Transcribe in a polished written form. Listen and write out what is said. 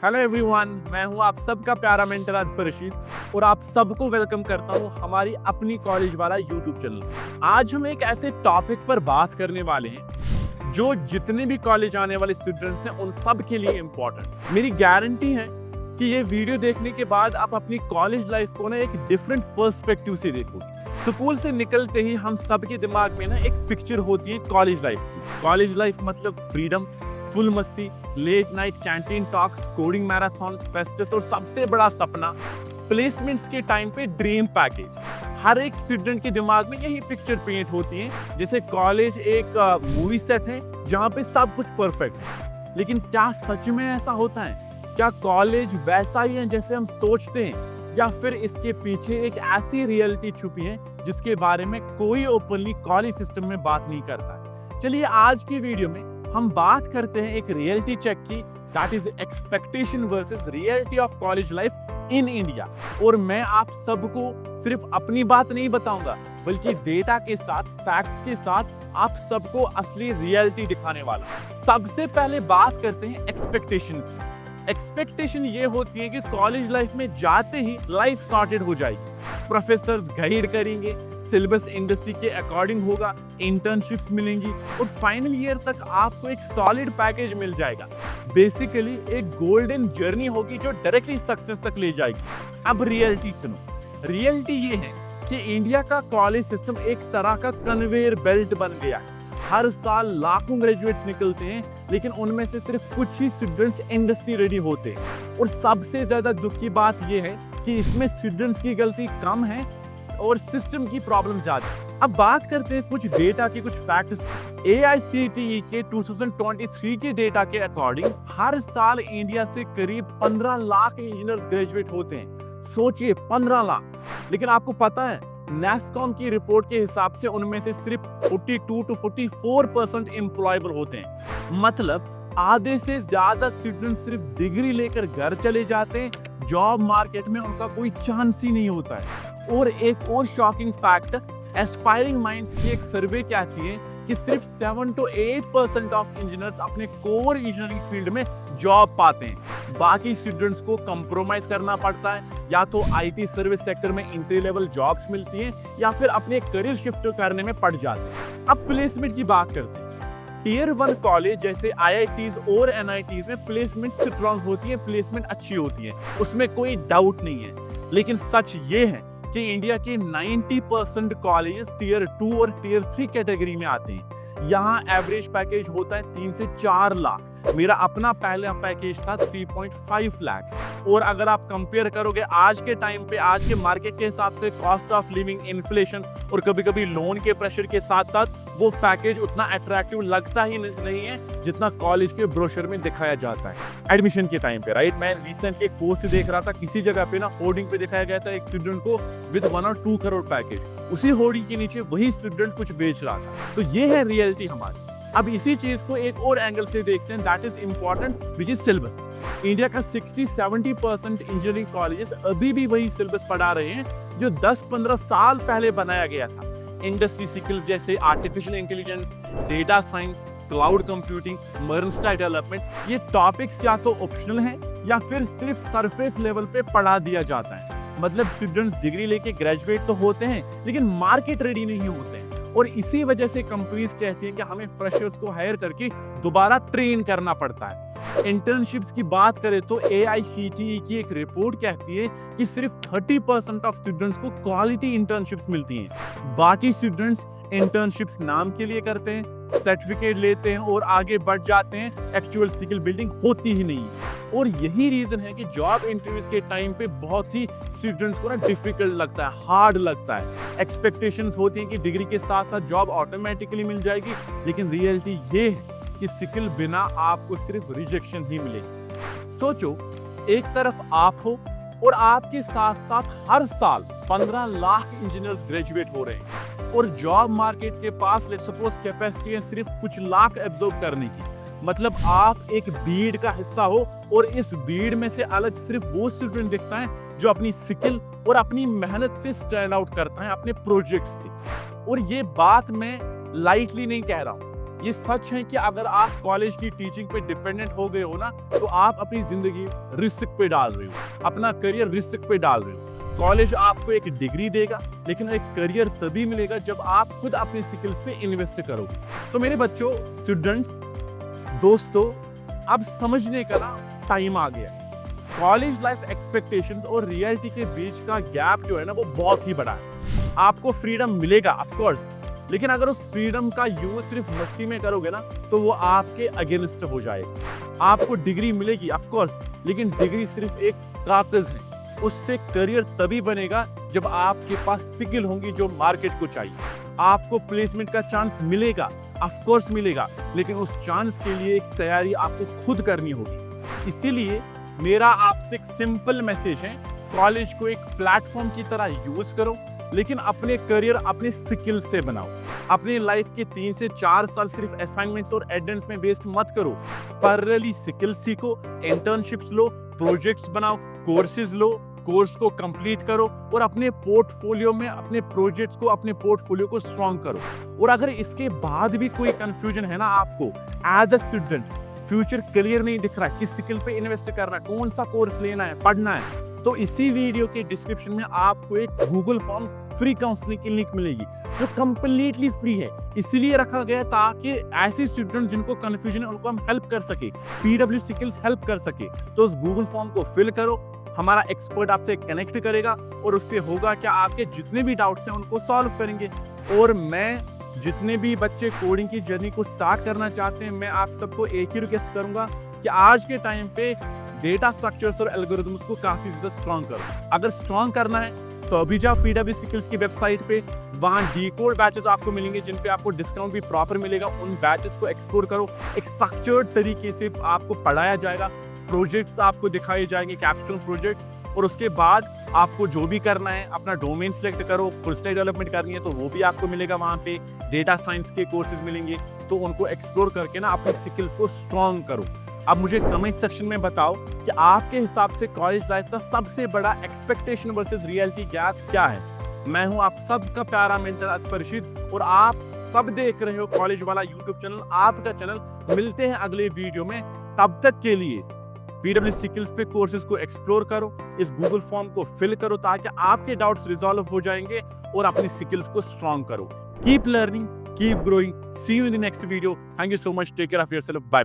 Hello everyone, मैं हूं आप सबका प्यारा मेंटर अजफर रशीद और आप सबको वेलकम करता हूं हमारी अपनी कॉलेज वाला यूट्यूब चैनल। आज हम एक ऐसे टॉपिक पर बात करने वाले हैं जो जितने भी कॉलेज आने वाले स्टूडेंट्स हैं उन सब के लिए इम्पोर्टेंट। मेरी गारंटी है कि ये वीडियो देखने के बाद आप अपनी कॉलेज लाइफ को ना एक डिफरेंट पर्सपेक्टिव से देखोगे। स्कूल से निकलते ही हम सबके दिमाग में ना एक पिक्चर होती है कॉलेज लाइफ की। कॉलेज लाइफ मतलब फ्रीडम, फुल मस्ती, late night canteen talks, coding marathons, festivals और सबसे बड़ा सपना प्लेसमेंट्स के टाइम पे ड्रीम पैकेज। हर एक स्टूडेंट के दिमाग में यही पिक्चर पेंट होती है जैसे कॉलेज एक मूवी सेट है जहाँ पे सब कुछ परफेक्ट है। लेकिन क्या सच में ऐसा होता है? क्या कॉलेज वैसा ही है जैसे हम सोचते हैं, या फिर इसके पीछे एक ऐसी रियलिटी छुपी है जिसके बारे में कोई ओपनली कॉलेज सिस्टम में बात नहीं करता? चलिए आज की वीडियो में हम बात करते हैं एक रियलिटी चेक की, that is expectation versus reality of college life in India. और मैं आप सबको सिर्फ अपनी बात नहीं बताऊंगा बल्कि डेटा के साथ, फैक्ट्स के साथ आप सबको असली रियलिटी दिखाने वाला। सबसे पहले बात करते हैं एक्सपेक्टेशंस की। एक्सपेक्टेशन ये होती है कि कॉलेज लाइफ में जाते ही लाइफ सॉर्टेड हो जाएगी, प्रोफेसर्स गाइड करेंगे, सिलेबस इंडस्ट्री के अकॉर्डिंग होगा, इंटर्नशिप्स मिलेंगी और फाइनल ईयर तक आपको एक सॉलिड पैकेज मिल जाएगा। बेसिकली एक गोल्डन जर्नी होगी जो डायरेक्टली सक्सेस तक ले जाएगी। अब रियलिटी सुनो। रियलिटी ये है कि इंडिया का कॉलेज सिस्टम एक तरह का कन्वेयर बेल्ट बन गया है। हर साल लाखों ग्रेजुएट्स निकलते हैं लेकिन उनमें से सिर्फ कुछ ही स्टूडेंट्स इंडस्ट्री रेडी होते हैं। और सबसे ज्यादा दुख की बात यह है कि इसमें स्टूडेंट्स की गलती कम है और सिस्टम की प्रॉब्लम ज्यादा। अब बात करते हैं कुछ डेटा की, कुछ फैक्ट्स। AICTE के 2023 के डेटा के अकॉर्डिंग हर साल इंडिया से करीब 15 लाख इंजीनियर्स ग्रेजुएट होते हैं। सोचिए 15 लाख। लेकिन आपको पता है नेस्कॉम की रिपोर्ट के हिसाब से उनमें से सिर्फ 42 to 44% एम्प्लॉयबल होते हैं। मतलब आधे से ज्यादा स्टूडेंट सिर्फ डिग्री लेकर घर चले जाते हैं, जॉब मार्केट में उनका कोई चांस ही नहीं होता है। और एक और शॉकिंग फैक्ट, एस्पायरिंग माइंड्स की एक सर्वे कहती है कि सिर्फ 7 to 8% ऑफ इंजीनियर्स अपने कोर इंजीनियरिंग फील्ड में जॉब पाते हैं। बाकी स्टूडेंट्स को कंप्रोमाइज करना पड़ता है, या तो IT सर्विस सेक्टर में एंट्री लेवल जॉब्स मिलती हैं या फिर अपने करियर शिफ्ट करने में पड़ जाते हैं। अब प्लेसमेंट की बात करते हैं। Tier 1 कॉलेज जैसे IITs और NITs में प्लेसमेंट स्ट्रॉन्ग होती है, प्लेसमेंट अच्छी होती है, उसमें कोई डाउट नहीं है। लेकिन सच ये है कि इंडिया के 90% कॉलेजेस Tier 2 और Tier 3 कैटेगरी में आते हैं। यहाँ एवरेज पैकेज होता है 3 से 4 लाख। मेरा अपना पहला पैकेज था 3.5 लाख। और अगर आप कंपेयर करोगे आज के टाइम पे, आज के मार्केट के हिसाब से, कॉस्ट ऑफ लिविंग, इन्फ्लेशन और कभी कभी लोन के प्रेशर के साथ साथ वो पैकेज उतना अट्रैक्टिव लगता ही नहीं है जितना कॉलेज के ब्रोशर में दिखाया जाता है एडमिशन के टाइम पे, राइट। मैं रिसेंटली एक पोस्ट देख रहा था, किसी जगह पे ना होर्डिंग पे दिखाया गया था एक स्टूडेंट को विद 1 or 2 करोड़ पैकेज। उसी होर्डिंग के नीचे वही स्टूडेंट कुछ बेच रहा था। तो ये है रियलिटी हमारी। अब इसी चीज को एक और एंगल से देखते हैं, that is important, which is syllabus. India का 60-70% इंजीनियरिंग कॉलेजेस अभी भी वही सिलेबस पढ़ा रहे हैं जो 10-15 साल पहले बनाया गया था। इंडस्ट्री स्किल्स जैसे artificial intelligence, data science, cloud computing, modern style development, ये टॉपिक्स या तो ऑप्शनल हैं या फिर सिर्फ सरफेस लेवल पे पढ़ा दिया जाता है। मतलब स्टूडेंट्स डिग्री लेके ग्रेजुएट तो होते हैं लेकिन मार्केट रेडी नहीं होते हैं। और इसी वजह से कंपनीज कहती हैं कि हमें फ्रेशर्स को हायर करके दोबारा ट्रेन करना पड़ता है। इंटर्नशिप्स की बात करें तो AICTE की एक रिपोर्ट कहती है कि सिर्फ 30% ऑफ स्टूडेंट्स को क्वालिटी इंटर्नशिप्स मिलती हैं। बाकी स्टूडेंट्स इंटर्नशिप्स नाम के लिए करते हैं, सर्टिफिकेट लेते हैं और आगे बढ़ जाते हैं, एक्चुअल स्किल बिल्डिंग होती ही नहीं। और यही रीजन है कि जॉब इंटरव्यूज के टाइम पे बहुत ही स्टूडेंट्स को ना डिफिकल्ट लगता है, हार्ड लगता है। एक्सपेक्टेशंस होती हैं कि डिग्री के साथ साथ जॉब ऑटोमेटिकली मिल जाएगी, लेकिन रियलिटी ये है कि स्किल बिना आपको सिर्फ रिजेक्शन ही मिलेगी। सोचो, एक तरफ आप हो और आपके साथ साथ हर साल 15 लाख इंजीनियर्स ग्रेजुएट हो रहे हैं और जॉब मार्केट के पास लेट्स सपोज कैपेसिटी है सिर्फ कुछ लाख एब्जॉर्ब करने की। मतलब आप एक भीड़ का हिस्सा हो और इस भीड़ में से अलग सिर्फ वो स्टूडेंट दिखता है जो अपनी स्किल और अपनी मेहनत से स्टैंड आउट करता है अपने प्रोजेक्ट से। और ये बात मैं लाइटली नहीं कह रहा हूँ, ये सच है कि अगर आप कॉलेज की टीचिंग पे डिपेंडेंट हो गए हो ना, तो आप अपनी जिंदगी रिस्क पे डाल रहे हो, अपना करियर रिस्क पे डाल रहे हो। कॉलेज आपको एक डिग्री देगा, लेकिन एक करियर तभी मिलेगा जब आप खुद अपनी स्किल्स पे इन्वेस्ट करोगे। तो मेरे बच्चों, स्टूडेंट्स, दोस्तों, अब समझने का ना टाइम आ गया है। कॉलेज लाइफ एक्सपेक्टेशंस और रियलिटी के बीच का गैप जो है ना, वो बहुत ही बड़ा है। आपको फ्रीडम मिलेगा ऑफ कोर्स, लेकिन अगर उस फ्रीडम का यूज सिर्फ मस्ती में करोगे ना, तो वो आपके अगेंस्ट हो जाएगा। आपको डिग्री मिलेगी ऑफ कोर्स, लेकिन डिग्री सिर्फ एक कागज है। उससे करियर तभी बनेगा जब आपके पास स्किल होंगी जो मार्केट को चाहिए। आपको प्लेसमेंट का चांस मिलेगा, ऑफ कोर्स मिलेगा, लेकिन उस चांस के लिए एक तैयारी आपको खुद करनी होगी। इसीलिए मेरा आपसे एक सिंपल मैसेज है, कॉलेज को एक प्लेटफॉर्म की तरह यूज करो, लेकिन अपने करियर अपने स्किल से बनाओ। अपने लाइफ के 3 से 4 साल सिर्फ असाइनमेंट्स और एटेंडेंस में वेस्ट मत करो। पैरेलली स्किल सीखो, इंटर्नशिप्स लो, प्रोजेक्ट्स बनाओ, कोर्सेज लो, कोर्स को कंप्लीट करो और अपने पोर्टफोलियो में अपने प्रोजेक्ट्स को, अपने पोर्टफोलियो को स्ट्रॉन्ग करो। और अगर इसके बाद भी कोई कंफ्यूजन है ना आपको, as a student future clear नहीं दिख रहा है, किस स्किल पे इन्वेस्ट करना है, कौन सा कोर्स लेना है, पढ़ना है, तो इसी वीडियो के डिस्क्रिप्शन में आपको एक गूगल फॉर्म फ्री काउंसलिंग की लिंक मिलेगी, जो कंप्लीटली फ्री है। इसलिए रखा गया ताकि ऐसे स्टूडेंट्स जिनको कंफ्यूजन है उनको हम हेल्प कर सके, पीडब्ल्यू स्किल्स हेल्प कर सके। तो उस गूगल फॉर्म को फिल करो, हमारा एक्सपर्ट आपसे कनेक्ट करेगा और उससे होगा क्या, आपके जितने भी डाउट्स हैं उनको सॉल्व करेंगे। और मैं जितने भी बच्चे कोडिंग की जर्नी को स्टार्ट करना चाहते हैं, मैं आप सबको एक ही रिक्वेस्ट करूंगा कि आज के टाइम पे डेटा स्ट्रक्चर्स और एल्गोरिथम्स को काफी ज्यादा स्ट्रॉन्ग करो। अगर स्ट्रॉन्ग करना है तो अभी जाओ पीडब्ल्यू स्किल्स की वेबसाइट पे, वहां डीकोड बैचेस आपको मिलेंगे जिन पे आपको डिस्काउंट भी प्रॉपर मिलेगा। उन बैचेस को एक्सप्लोर करो, एक स्ट्रक्चर्ड तरीके से आपको पढ़ाया जाएगा, प्रोजेक्ट्स आपको दिखाए जाएंगे, कैप्स्टोन प्रोजेक्ट्स। और उसके बाद आपको जो भी करना है, अपना डोमेन सेलेक्ट करो, फुल स्टैक डेवलपमेंट करनी है तो वो भी आपको मिलेगा वहाँ पे, डेटा साइंस के कोर्सेज मिलेंगे, तो उनको एक्सप्लोर करके ना अपने स्किल्स को स्ट्रॉन्ग करो। अब मुझे कमेंट सेक्शन में बताओ कि आपके हिसाब से कॉलेज लाइफ का सबसे बड़ा एक्सपेक्टेशन वर्सेस रियलिटी गैप क्या है। मैं हूं आप सबका प्यारा मेंटर अजफर और आप सब देख रहे हो कॉलेज वाला यूट्यूब चैनल, आपका चैनल। मिलते हैं अगले वीडियो में, तब तक के लिए पीडब्ल्यू स्किल्स पे कोर्सेज को एक्सप्लोर करो, इस गूगल फॉर्म को फिल करो ताकि आपके डाउट्स रिजॉल्व हो जाएंगे और अपनी स्किल्स को स्ट्रॉन्ग करो। Keep learning, keep growing, see you in the next video. Thank you so much, take care of yourself, bye bye.